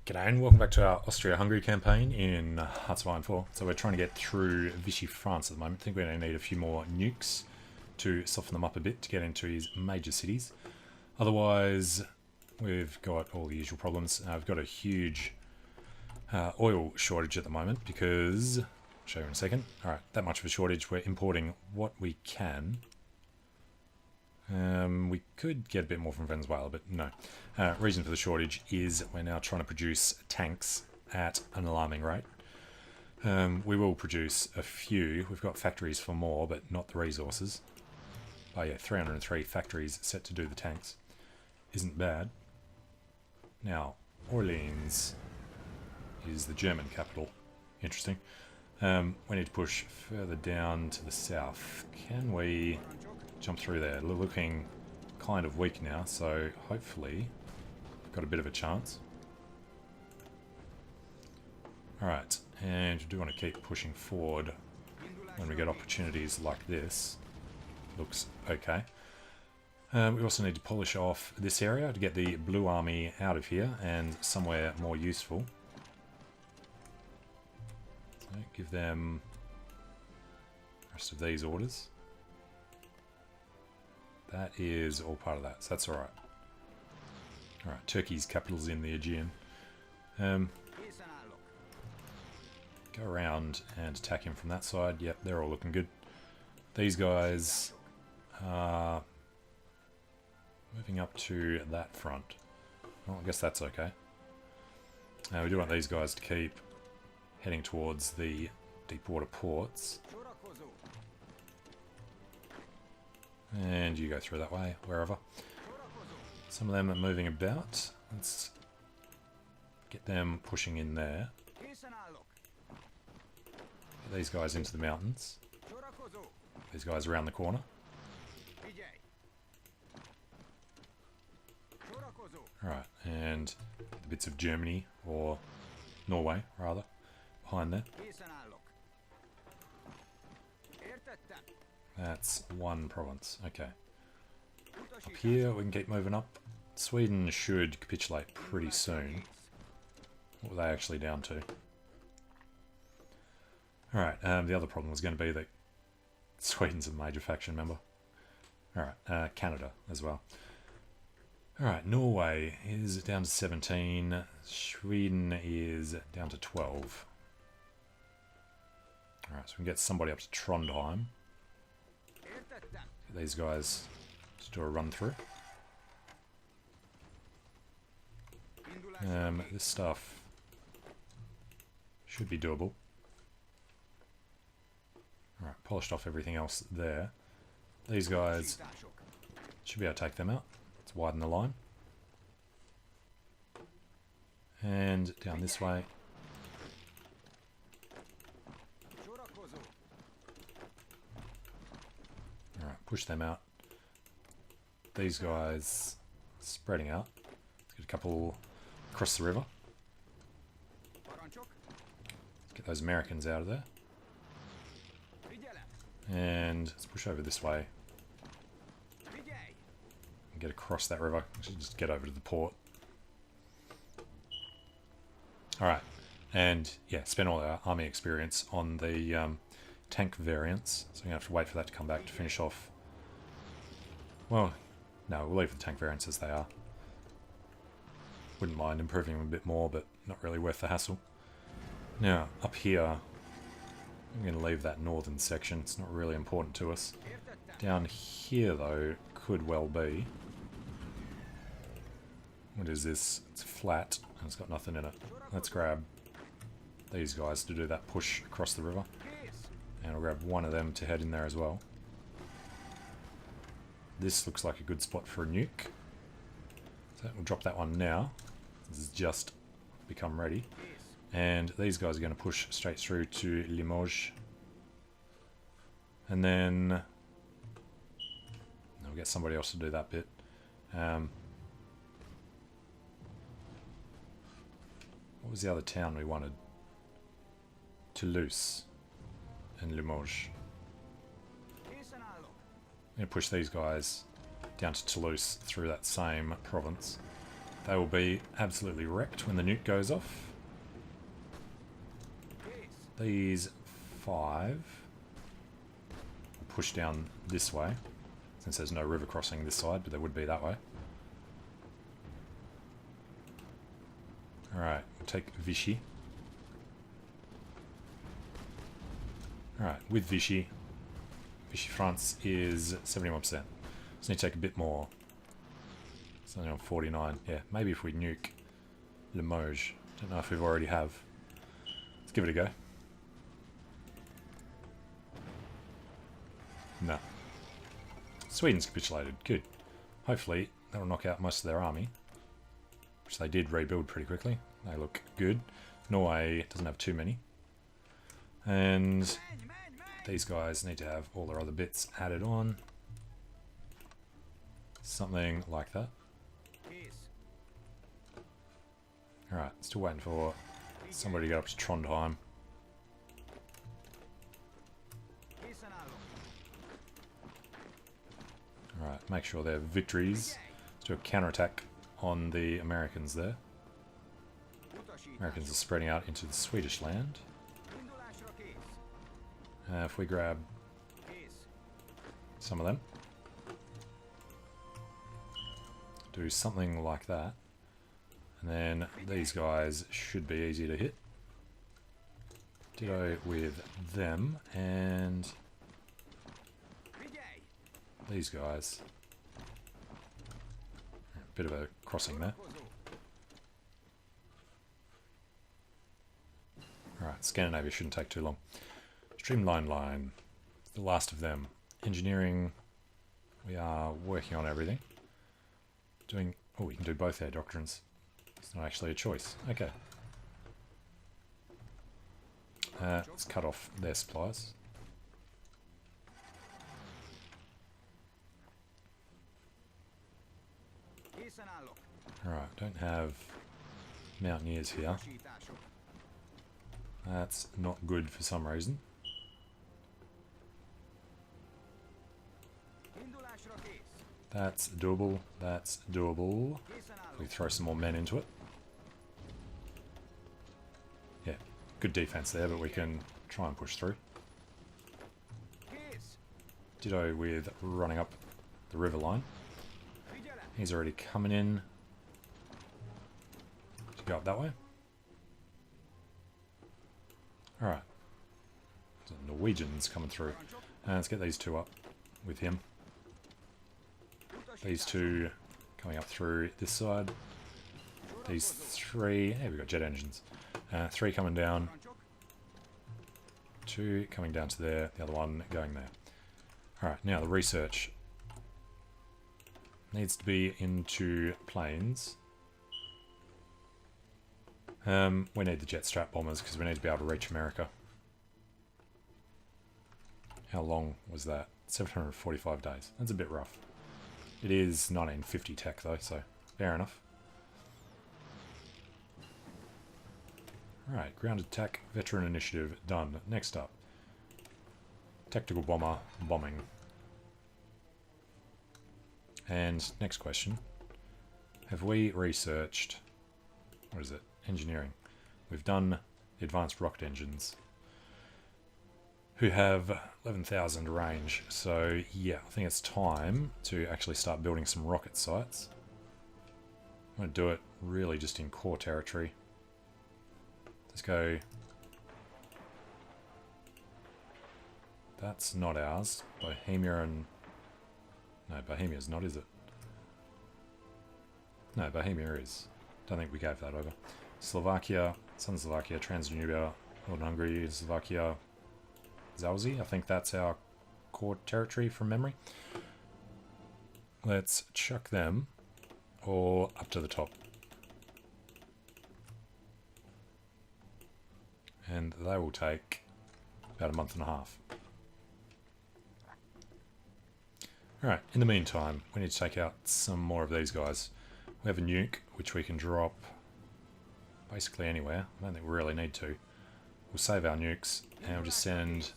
G'day and welcome back to our Austria-Hungary campaign in Hearts of Iron 4. So we're trying to get through Vichy France at the moment. I think we're going to need a few more nukes to soften them up a bit to get into his major cities. Otherwise, we've got all the usual problems. We've got a huge oil shortage at the moment because... I'll show you in a second. Alright, that much of a shortage. We're importing what we can. We could get a bit more from Venezuela, but no. Reason for the shortage is we're now trying to produce tanks at an alarming rate. We will produce a few. We've got factories for more, but not the resources. Oh yeah, 303 factories set to do the tanks. Isn't bad. Now, Orleans is the German capital. Interesting. We need to push further down to the south. Can we jump through there? We're looking kind of weak now, so hopefully we've got a bit of a chance. Alright, and we do want to keep pushing forward when we get opportunities like this. Looks okay. We also need to polish off this area to get the Blue Army out of here and somewhere more useful. So give them the rest of these orders. That is all part of that, so that's alright. Alright, Turkey's capital's in the Aegean. Go around and attack him from that side. Yep, they're all looking good. These guys are moving up to that front. Well, I guess that's okay. We do want these guys to keep heading towards the deep water ports. And you go through that way, wherever. Some of them are moving about. Let's get them pushing in there. Get these guys into the mountains. These guys around the corner. Alright, and the bits of Germany, or Norway, rather, behind there. That's one province. Okay. Up here, we can keep moving up. Sweden should capitulate pretty soon. What were they actually down to? Alright, the other problem was going to be that Sweden's a major faction member. Alright, Canada as well. Alright, Norway is down to 17. Sweden is down to 12. Alright, so we can get somebody up to Trondheim. Get these guys to do a run through. This stuff should be doable. Alright, polished off everything else there. These guys should be able to take them out. Let's widen the line. And down this way. Alright, push them out. These guys spreading out. Let's get a couple across the river. Get those Americans out of there. And let's push over this way. And get across that river. Actually, just get over to the port. Alright. And yeah, spend all our army experience on the tank variants. So we're going to have to wait for that to come back to finish off. Well, no, we'll leave the tank variants as they are. Wouldn't mind improving them a bit more, but not really worth the hassle. Now, up here, I'm going to leave that northern section. It's not really important to us. Down here, though, could well be. What is this? It's flat, and it's got nothing in it. Let's grab these guys to do that push across the river. And I'll grab one of them to head in there as well. This looks like a good spot for a nuke. So we'll drop that one now. This has just become ready. And these guys are going to push straight through to Limoges. And then we'll get somebody else to do that bit. What was the other town we wanted? Toulouse and Limoges. I'm going to push these guys down to Toulouse through that same province. They will be absolutely wrecked when the nuke goes off. These 5 push down this way, since there's no river crossing this side, but there would be that way. Alright, we'll take Vichy. Alright, with Vichy, Vichy France is 71%. Just need to take a bit more. It's only on 49. Yeah, maybe if we nuke Limoges. Don't know if we've already have. Let's give it a go. No. Sweden's capitulated. Good. Hopefully that'll knock out most of their army, which they did rebuild pretty quickly. They look good. Norway doesn't have too many. And these guys need to have all their other bits added on. Something like that. Alright, still waiting for somebody to get up to Trondheim. Alright, make sure they're victories. Let's do a counterattack on the Americans there. Americans are spreading out into the Swedish land. If we grab some of them, do something like that, and then these guys should be easy to hit. Ditto with them, and these guys. Bit of a crossing there. Alright, Scandinavia shouldn't take too long. Streamline line, the last of them. Engineering, we are working on everything. Doing, oh, we can do both air doctrines. It's not actually a choice. Okay. Let's cut off their supplies. Alright, don't have mountaineers here. That's not good for some reason. That's doable. That's doable. We throw some more men into it. Yeah, good defense there, but we can try and push through. Ditto with running up the river line. He's already coming in. To go up that way. Alright. So Norwegians coming through. Let's get these 2 up with him. These 2 coming up through this side. These 3... Hey, we've got jet engines. 3 coming down. 2 coming down to there. The other one going there. Alright, now the research needs to be into planes. We need the jet strap bombers because we need to be able to reach America. How long was that? 745 days. That's a bit rough. It is 1950 tech though, so fair enough. Alright, ground attack, veteran initiative, done. Next up, tactical bomber, bombing. And next question, have we researched, what is it, engineering? We've done the advanced rocket engines, who have 11,000 range, so yeah, I think it's time to actually start building some rocket sites. I'm going to do it really just in core territory. Let's go. That's not ours. Bohemia and... No, Bohemia's not, is it? No, Bohemia is. Don't think we gave that over. Slovakia, Southern Slovakia, Transdanubia, Northern Hungary, Slovakia, Zauzee. I think that's our core territory from memory. Let's chuck them all up to the top. And they will take about a month and a half. Alright, in the meantime, we need to take out some more of these guys. We have a nuke, which we can drop basically anywhere. I don't think we really need to. We'll save our nukes, and we'll just send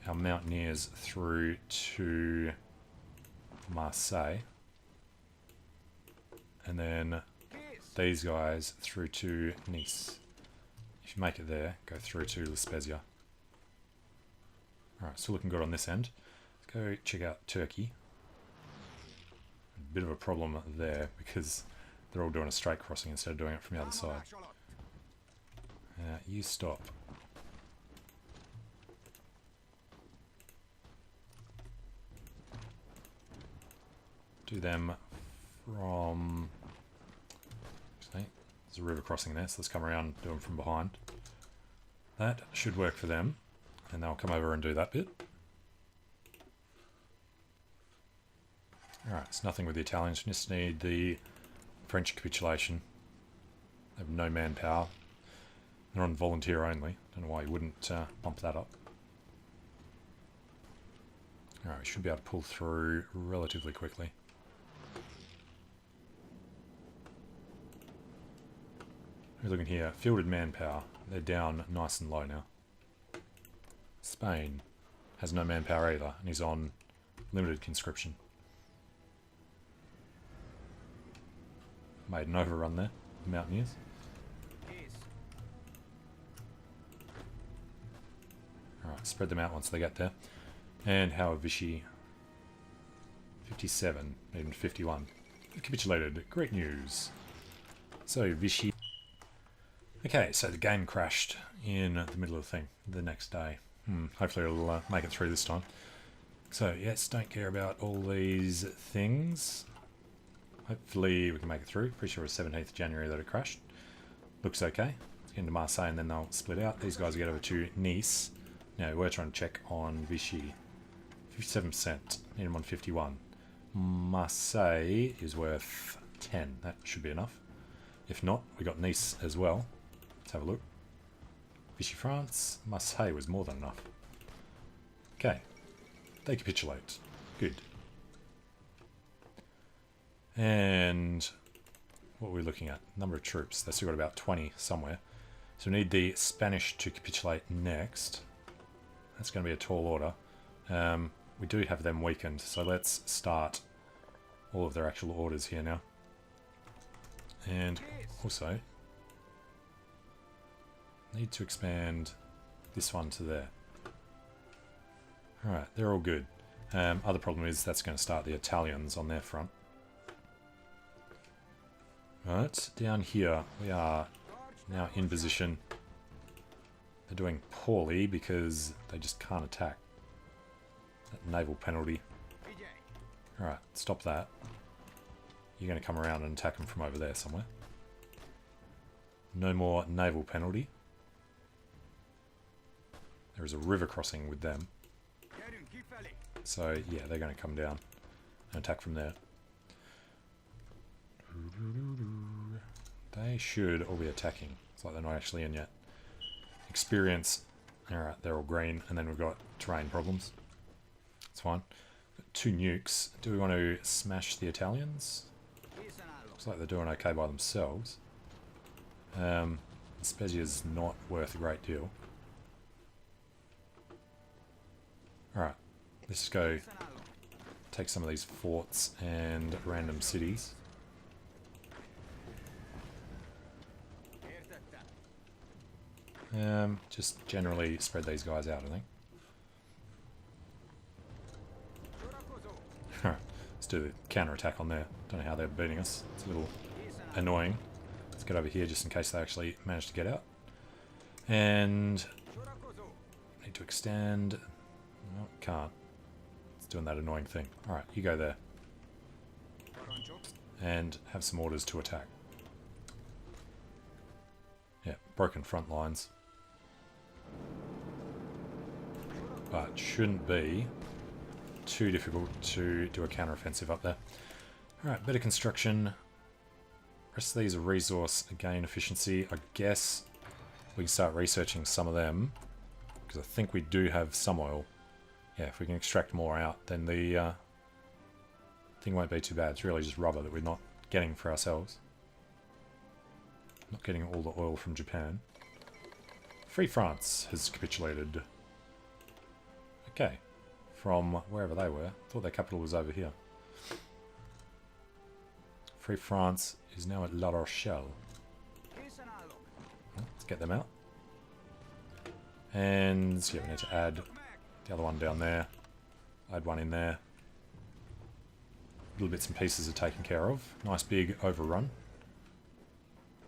our mountaineers through to Marseille. and then these guys through to Nice. If you make it there, go through to La Spezia. Alright, still looking good on this end. Let's go check out Turkey. A bit of a problem there because they're all doing a straight crossing instead of doing it from the other side. You stop. Do them from... Actually, there's a river crossing there, so let's come around and do them from behind. That should work for them, and they'll come over and do that bit. Alright, it's nothing with the Italians, we just need the French capitulation. They have no manpower. They're on volunteer only. Don't know why you wouldn't bump that up. Alright, we should be able to pull through relatively quickly. We're looking here, fielded manpower. They're down nice and low now. Spain has no manpower either, and he's on limited conscription. Made an overrun there, the Mountaineers. Alright, spread them out once they get there. And how are Vichy? 57, even 51. Capitulated. Great news. So, Vichy. Okay, so the game crashed in the middle of the thing the next day. Hopefully it'll make it through this time. So, yes, don't care about all these things. Hopefully we can make it through. Pretty sure it was 17th January that it crashed. Looks okay. Let's get into Marseille and then they'll split out. These guys will get over to Nice. Now, we're trying to check on Vichy. 57%. Need them on 51. Marseille is worth 10. That should be enough. If not, we got Nice as well. Let's have a look. Vichy France. Marseille was more than enough. Okay. They capitulate. Good. And what are we looking at? Number of troops. They've still got about 20 somewhere. So we need the Spanish to capitulate next. That's going to be a tall order. We do have them weakened, so let's start all of their actual orders here now. And also need to expand this one to there. Alright, they're all good. Other problem is that's going to start the Italians on their front. Right, down here we are now in position. They're doing poorly because they just can't attack. That naval penalty. Alright, stop that. You're going to come around and attack them from over there somewhere. No more naval penalty. There is a river crossing with them. So, yeah, they're going to come down and attack from there. They should all be attacking. It's like they're not actually in yet. Experience. Alright, they're all green. And then we've got terrain problems. It's fine. Got 2 nukes. Do we want to smash the Italians? Looks like they're doing okay by themselves. Spezia's not worth a great deal. Alright, let's just go take some of these forts and random cities. Just generally spread these guys out, I think. Alright, let's do the counter-attack on there. Don't know how they're beating us. It's a little annoying. Let's get over here just in case they actually manage to get out. And need to extend. No, can't. It's doing that annoying thing. Alright, you go there. And have some orders to attack. Yeah, broken front lines. But shouldn't be too difficult to do a counter-offensive up there. Alright, better construction. Rest of these are resource gain efficiency. I guess we can start researching some of them. Because I think we do have some oil. Yeah, if we can extract more out, then the thing won't be too bad. It's really just rubber that we're not getting for ourselves. Not getting all the oil from Japan. Free France has capitulated. Okay. From wherever they were. Thought their capital was over here. Free France is now at La Rochelle. Let's get them out. And yeah, we need to add the other one down there. Add one in there. Little bits and pieces are taken care of. Nice big overrun.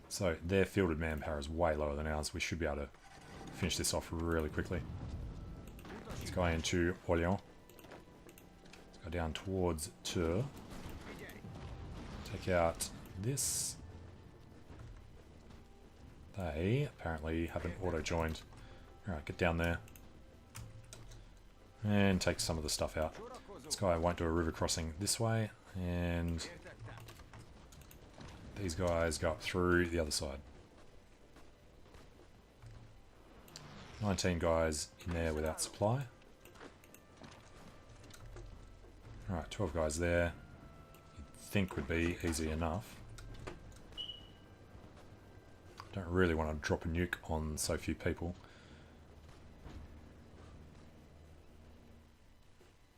So their fielded manpower is way lower than ours. We should be able to finish this off really quickly. Let's go into Orléans. Let's go down towards Tours. Take out this. They apparently haven't auto-joined. Alright, get down there. And take some of the stuff out. This guy won't do a river crossing this way. And these guys go up through the other side. 19 guys in there without supply. Alright, 12 guys there. You'd think would be easy enough. Don't really want to drop a nuke on so few people.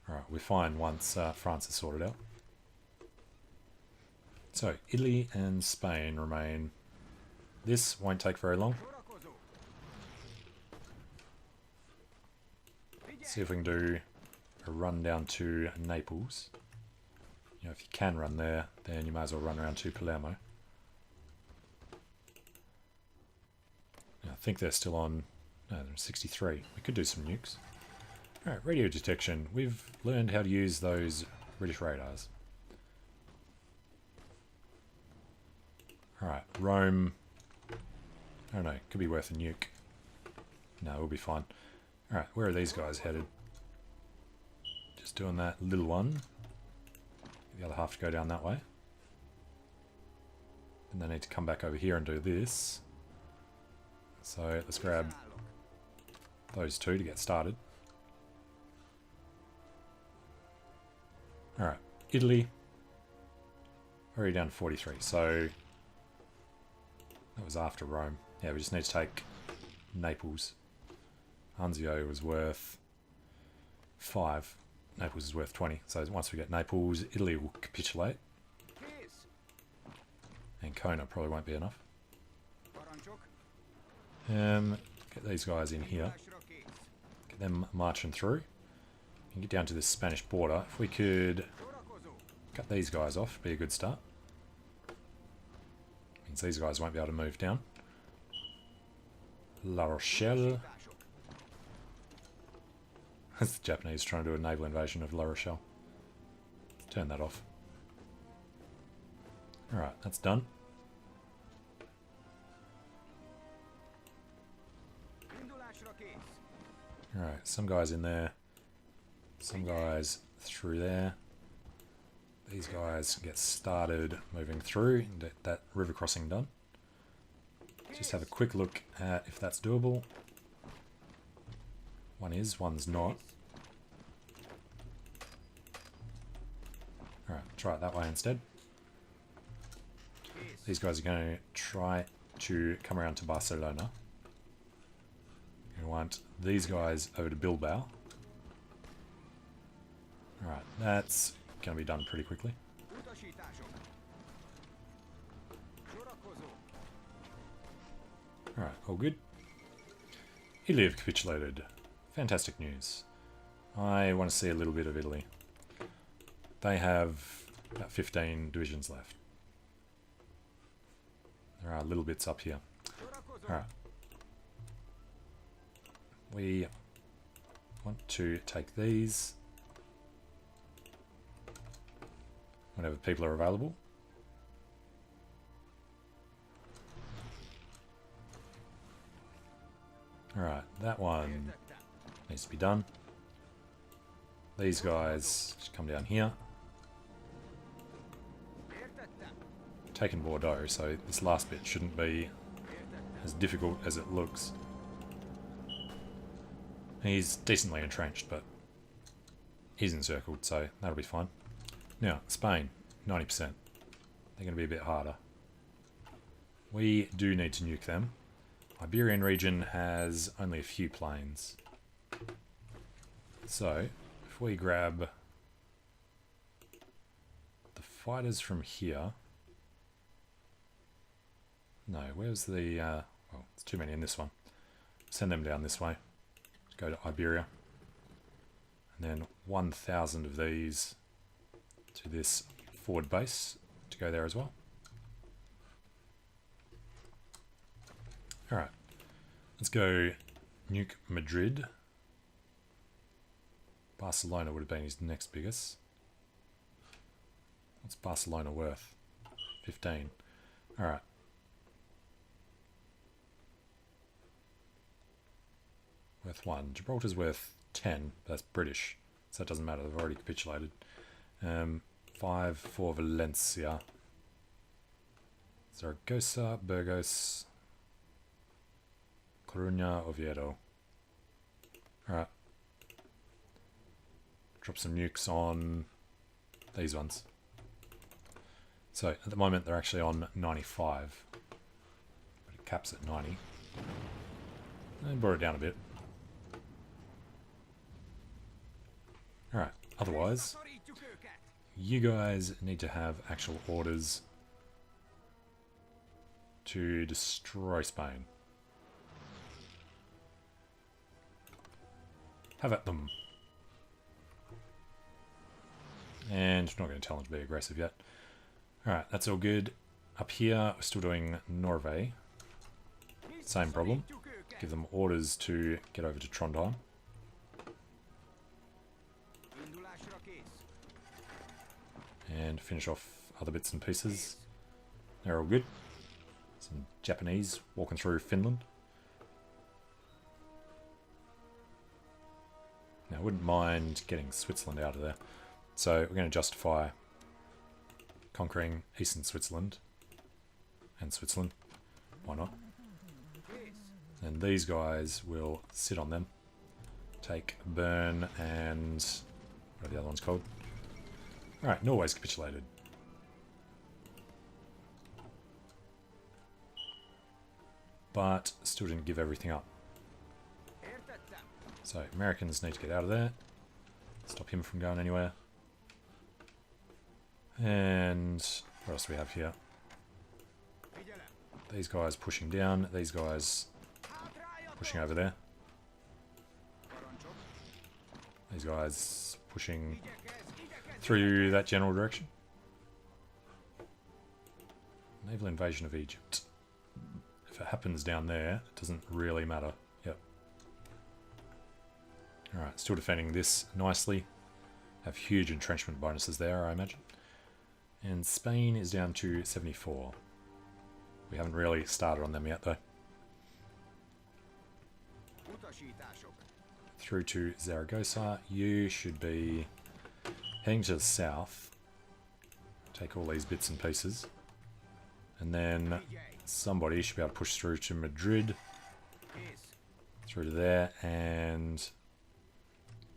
Alright, we're fine once France is sorted out. So, Italy and Spain remain. This won't take very long. See if we can do a run down to Naples. You know, if you can run there, then you might as well run around to Palermo. I think they're still on. No, they're 63. We could do some nukes. Alright, radio detection. We've learned how to use those British radars. Alright, Rome. I don't know, could be worth a nuke. No, we'll be fine. Alright, where are these guys headed? Just doing that little one. The other half to go down that way. And they need to come back over here and do this. So let's grab those two to get started. Alright, Italy. Already down to 43, so that was after Rome. Yeah, we just need to take Naples. Anzio was worth 5. Naples is worth 20. So once we get Naples, Italy will capitulate. And Kona probably won't be enough. Get these guys in here. Get them marching through. And get down to this Spanish border. If we could cut these guys off, be a good start. Means these guys won't be able to move down. La Rochelle. That's the Japanese trying to do a naval invasion of La Rochelle. Turn that off. Alright, that's done. Alright, some guys in there. Some guys through there. These guys get started moving through and get that river crossing done. Just have a quick look at if that's doable. One is, one's not. Alright, try it that way instead. These guys are going to try to come around to Barcelona. We want these guys over to Bilbao. Alright, that's going to be done pretty quickly. Alright, all good. Italy have capitulated. Fantastic news. I want to see a little bit of Italy. They have about 15 divisions left. There are little bits up here. Alright. We want to take these whenever people are available. Alright, that one needs to be done. These guys just come down here. Taken Bordeaux, so this last bit shouldn't be as difficult as it looks. He's decently entrenched, but he's encircled, so that'll be fine. Now, Spain, 90%. They're going to be a bit harder. We do need to nuke them. Iberian region has only a few planes. So, if we grab the fighters from here, No, where's the... well, it's too many in this one. Send them down this way. Go to Iberia. And then 1,000 of these to this forward base to go there as well. Alright. Let's go nuke Madrid. Barcelona would have been his next biggest. What's Barcelona worth? 15. Alright. Worth 1. Gibraltar's worth 10. That's British. So that doesn't matter. They've already capitulated. 5 for Valencia. Zaragoza, Burgos, Coruña, Oviedo. Alright. Drop some nukes on these ones. So at the moment they're actually on 95. But it caps at 90. And brought it down a bit. Alright, otherwise, you guys need to have actual orders to destroy Spain. Have at them. And I'm not going to tell them to be aggressive yet. Alright, that's all good. Up here, we're still doing Norway. Same problem. Give them orders to get over to Trondheim. And finish off other bits and pieces. They're all good. Some Japanese walking through Finland. Now I wouldn't mind getting Switzerland out of there. So we're going to justify conquering eastern Switzerland. And Switzerland. Why not? And these guys will sit on them. Take Bern and... what are the other ones called? Alright, Norway's capitulated. But still didn't give everything up. So Americans need to get out of there. Stop him from going anywhere. And what else do we have here? These guys pushing down. These guys pushing over there. These guys pushing through that general direction. Naval invasion of Egypt. If it happens down there, it doesn't really matter. Yep. Alright, still defending this nicely. Have huge entrenchment bonuses there, I imagine. And Spain is down to 74. We haven't really started on them yet, though. Through to Zaragoza. You should be heading to the south. Take all these bits and pieces. And then somebody should be able to push through to Madrid. Through to there. And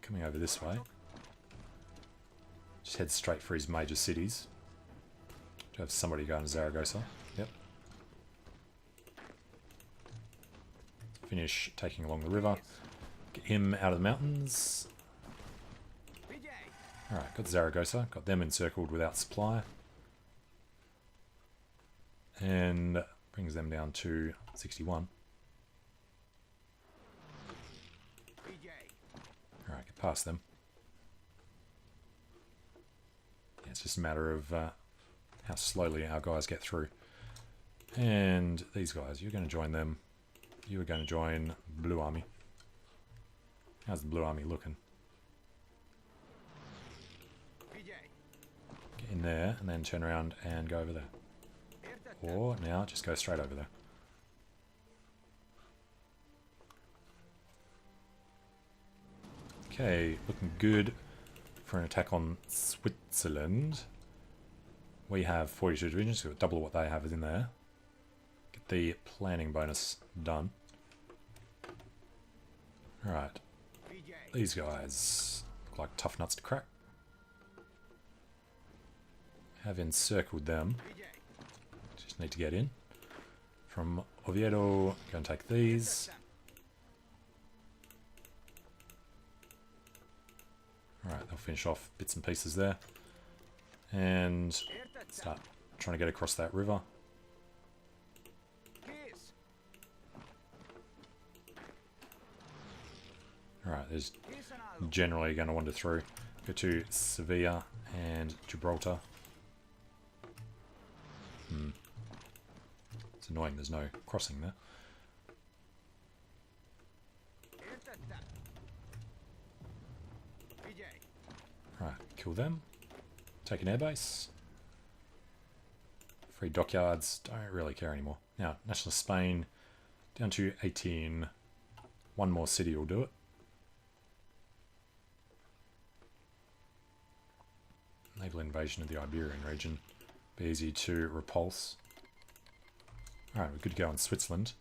coming over this way. Just head straight for his major cities. To have somebody going to Zaragoza. Yep. Finish taking along the river. Get him out of the mountains. Alright, got Zaragoza. Got them encircled without supply. And brings them down to 61. Alright, get past them. Yeah, it's just a matter of how slowly our guys get through. And these guys, you're going to join them. You are going to join Blue Army. How's the Blue Army looking? Get in there and then turn around and go over there. Or now just go straight over there. Okay, looking good for an attack on Switzerland. We have 42 divisions, so double what they have in there. Get the planning bonus done. Alright. These guys look like tough nuts to crack. Have encircled them. Just need to get in. From Oviedo, go and take these. Alright, they'll finish off bits and pieces there. And start trying to get across that river. Alright, there's generally going to wander through. Go to Sevilla and Gibraltar. It's annoying there's no crossing there. Right, kill them. Take an airbase. Free dockyards. Don't really care anymore. Now, National Spain down to 18. One more city will do it. Naval invasion of the Iberian region. Be easy to repulse. Alright, we're good to go in Switzerland.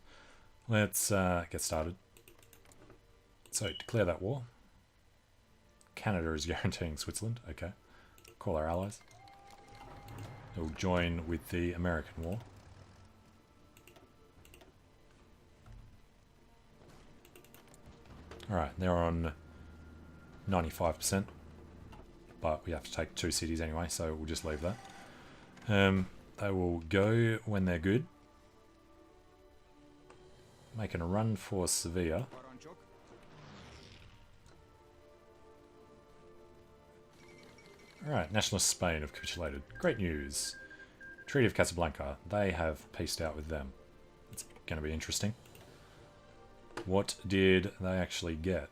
Let's get started. So, declare that war. Canada is guaranteeing Switzerland. Okay. Call our allies. They'll join with the American war. Alright, they're on 95%. But we have to take 2 cities anyway, so we'll just leave that. They will go when they're good. Making a run for Sevilla. Alright, Nationalist Spain have capitulated. Great news. Treaty of Casablanca. They have peaced out with them. It's going to be interesting. What did they actually get?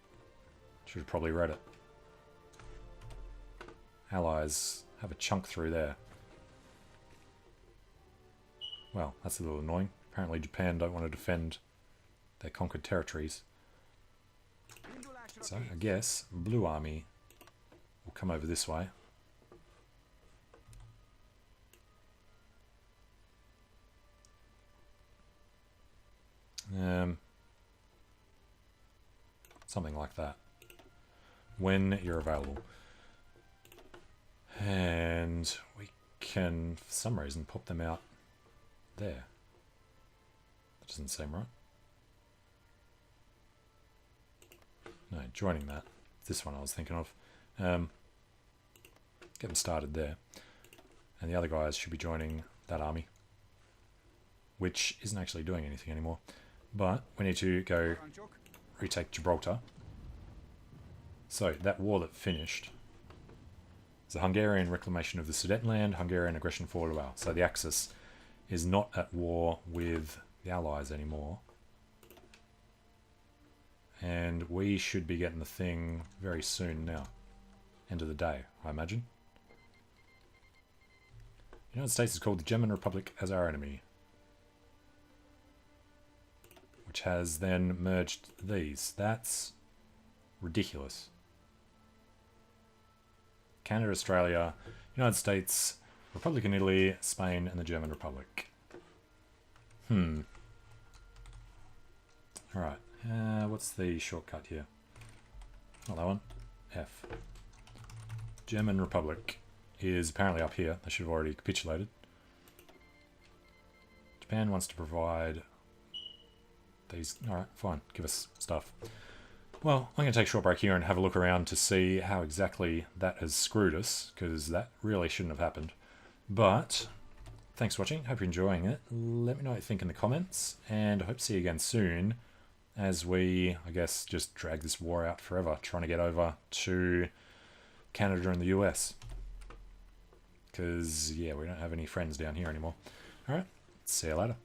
Should have probably read it. Allies have a chunk through there. Well, that's a little annoying. Apparently Japan don't want to defend their conquered territories. So, I guess Blue Army will come over this way. Something like that. When you're available. And we can, for some reason, pop them out there. That doesn't seem right. No, joining that. This one I was thinking of. Get them started there. And the other guys should be joining that army. Which isn't actually doing anything anymore. But we need to go retake Gibraltar. So, that war that finished... the Hungarian reclamation of the Sudetenland, Hungarian aggression for Naval. So the Axis is not at war with the Allies anymore. And we should be getting the thing very soon now. End of the day, I imagine. The United States has called the German Republic as our enemy. Which has then merged these. That's ridiculous. Canada, Australia, United States, Republic of Italy, Spain, and the German Republic. Alright, what's the shortcut here? Not that one. F. German Republic is apparently up here. They should have already capitulated. Japan wants to provide these. Alright, fine. Give us stuff. Well, I'm going to take a short break here and have a look around to see how exactly that has screwed us, because that really shouldn't have happened. But, thanks for watching. Hope you're enjoying it. Let me know what you think in the comments, and I hope to see you again soon as we, I guess, just drag this war out forever, trying to get over to Canada and the US. Because, yeah, we don't have any friends down here anymore. Alright, see you later.